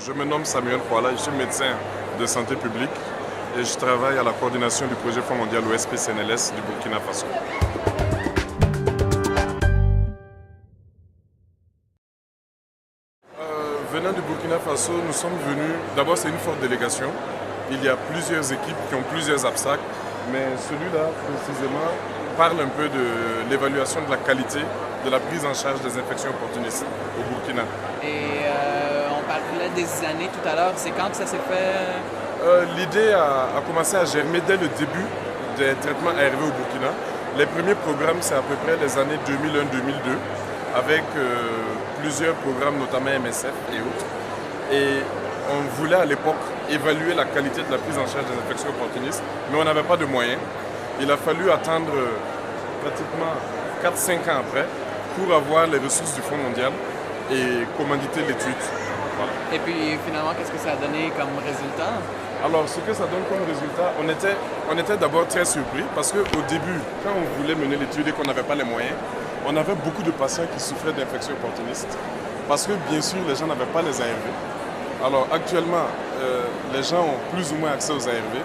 Je me nomme Samuel Kouala, je suis médecin de santé publique et je travaille à la coordination du projet Fonds mondial OSP-CNLS du Burkina Faso. Venant du Burkina Faso, nous sommes venus, d'abord c'est une forte délégation, il y a plusieurs équipes qui ont plusieurs obstacles, mais celui-là précisément parle un peu de l'évaluation de la qualité de la prise en charge des infections opportunistes au Burkina. Et on parlait des années tout à l'heure, c'est quand que ça s'est fait? L'idée a commencé à germer dès le début des traitements ARV au Burkina. Les premiers programmes, c'est à peu près les années 2001-2002, avec plusieurs programmes, notamment MSF et autres. Et on voulait à l'époque évaluer la qualité de la prise en charge des infections opportunistes, mais on n'avait pas de moyens. Il a fallu attendre pratiquement 4-5 ans après pour avoir les ressources du Fonds mondial et commanditer l'étude. Voilà. Et puis finalement, qu'est-ce que ça a donné comme résultat? Alors, ce que ça donne comme résultat, on était d'abord très surpris parce qu'au début, quand on voulait mener l'étude et qu'on n'avait pas les moyens, on avait beaucoup de patients qui souffraient d'infections opportunistes parce que, bien sûr, les gens n'avaient pas les ARV. Alors, actuellement, les gens ont plus ou moins accès aux ARV,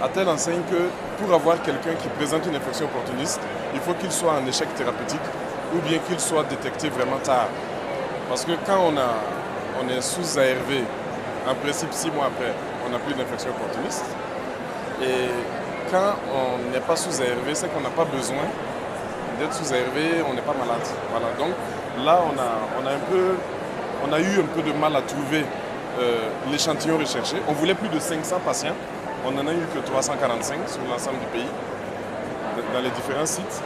à telle enseigne que pour avoir quelqu'un qui présente une infection opportuniste, il faut qu'il soit en échec thérapeutique ou bien qu'il soit détecté vraiment tard. Parce que quand on est sous ARV, en principe 6 mois après, on n'a plus d'infection opportuniste. Et quand on n'est pas sous ARV, c'est qu'on n'a pas besoin d'être sous ARV, on n'est pas malade. Voilà. Donc là, on a eu un peu de mal à trouver l'échantillon recherché. On voulait plus de 500 patients. On n'en a eu que 345 sur l'ensemble du pays, dans les différents sites.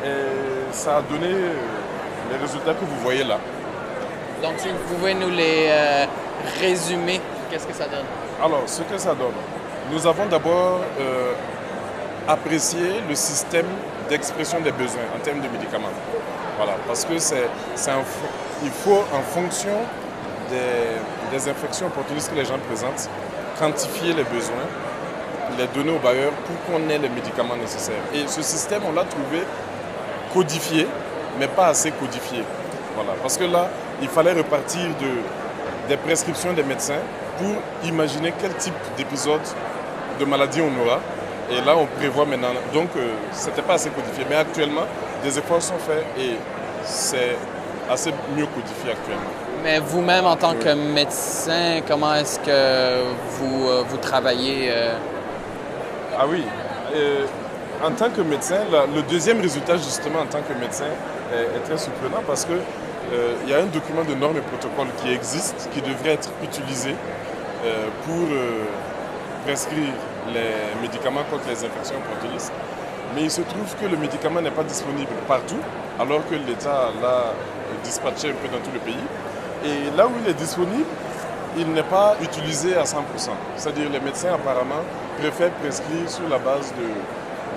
Et ça a donné les résultats que vous voyez là. Donc, si vous pouvez nous les résumer, qu'est-ce que ça donne? Alors, ce que ça donne, nous avons d'abord apprécié le système d'expression des besoins en termes de médicaments. Voilà, parce que il faut, en fonction des infections opportunistes que les gens présentent, quantifier les besoins, les donner aux bailleurs pour qu'on ait les médicaments nécessaires. Et ce système, on l'a trouvé codifié, mais pas assez codifié. Voilà, parce que là, il fallait repartir des prescriptions des médecins pour imaginer quel type d'épisode de maladie on aura. Et là, on prévoit maintenant. Donc, ce n'était pas assez codifié. Mais actuellement, des efforts sont faits et c'est assez mieux codifié actuellement. Mais vous-même, en tant que médecin, comment est-ce que vous travaillez? Ah oui. En tant que médecin, le deuxième résultat, justement, en tant que médecin, est très surprenant parce que il y a un document de normes et protocoles qui existe, qui devrait être utilisé pour prescrire les médicaments contre les infections opportunistes. Mais il se trouve que le médicament n'est pas disponible partout, alors que l'État l'a dispatché un peu dans tout le pays. Et là où il est disponible, il n'est pas utilisé à 100%. C'est-à-dire les médecins apparemment préfèrent prescrire sur la base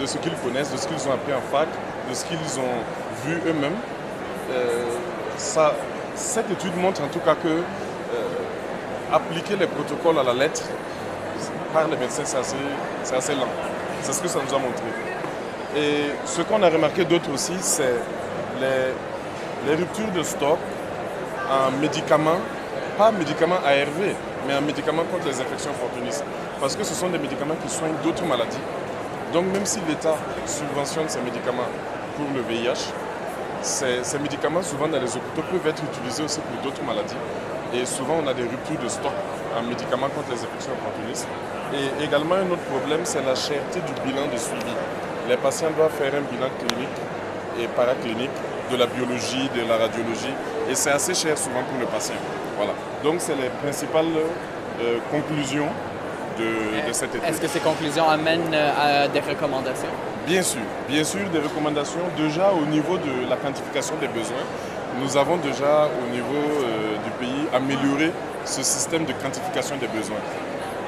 de ce qu'ils connaissent, de ce qu'ils ont appris en fac, de ce qu'ils ont vu eux-mêmes. Cette étude montre en tout cas que appliquer les protocoles à la lettre par les médecins, c'est assez lent. C'est ce que ça nous a montré. Et ce qu'on a remarqué d'autre aussi, c'est les ruptures de stock en médicaments, pas médicaments ARV, mais en médicaments contre les infections opportunistes. Parce que ce sont des médicaments qui soignent d'autres maladies. Donc même si l'État subventionne ces médicaments pour le VIH, ces médicaments, souvent dans les hôpitaux, peuvent être utilisés aussi pour d'autres maladies. Et souvent, on a des ruptures de stock en médicaments contre les infections opportunistes. Et également, un autre problème, c'est la cherté du bilan de suivi. Les patients doivent faire un bilan clinique et paraclinique, de la biologie, de la radiologie. Et c'est assez cher souvent pour le patient. Voilà. Donc, c'est les principales conclusions de cette étude. Est-ce que ces conclusions amènent à des recommandations? Bien sûr, des recommandations. Déjà au niveau de la quantification des besoins, nous avons déjà au niveau du pays amélioré ce système de quantification des besoins.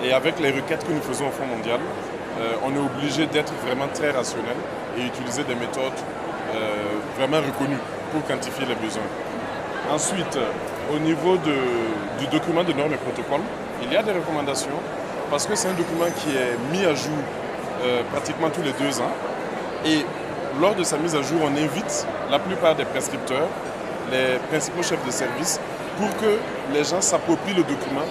Et avec les requêtes que nous faisons au Fonds mondial, on est obligé d'être vraiment très rationnel et utiliser des méthodes vraiment reconnues pour quantifier les besoins. Ensuite, au niveau du document de normes et protocoles, il y a des recommandations parce que c'est un document qui est mis à jour pratiquement tous les 2 ans. Et lors de sa mise à jour, on invite la plupart des prescripteurs, les principaux chefs de service, pour que les gens s'approprient le document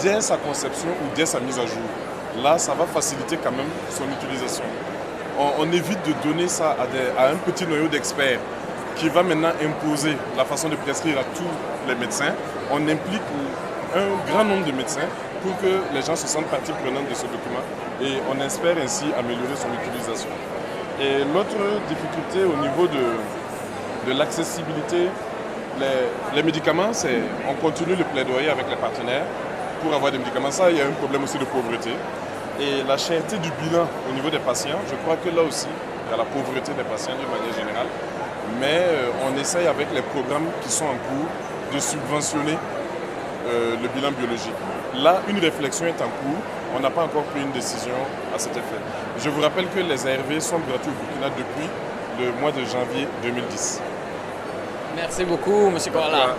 dès sa conception ou dès sa mise à jour. Là, ça va faciliter quand même son utilisation. On évite de donner ça à un petit noyau d'experts qui va maintenant imposer la façon de prescrire à tous les médecins. On implique un grand nombre de médecins pour que les gens se sentent partie prenante de ce document et on espère ainsi améliorer son utilisation. Et l'autre difficulté au niveau de l'accessibilité, les médicaments, on continue le plaidoyer avec les partenaires pour avoir des médicaments. Ça, il y a un problème aussi de pauvreté. Et la cherté du bilan au niveau des patients, je crois que là aussi, il y a la pauvreté des patients d'une manière générale. Mais on essaye avec les programmes qui sont en cours de subventionner le bilan biologique. Là, une réflexion est en cours. On n'a pas encore pris une décision à cet effet. Je vous rappelle que les ARV sont gratuits au Burkina depuis le mois de janvier 2010. Merci beaucoup, M. Koala.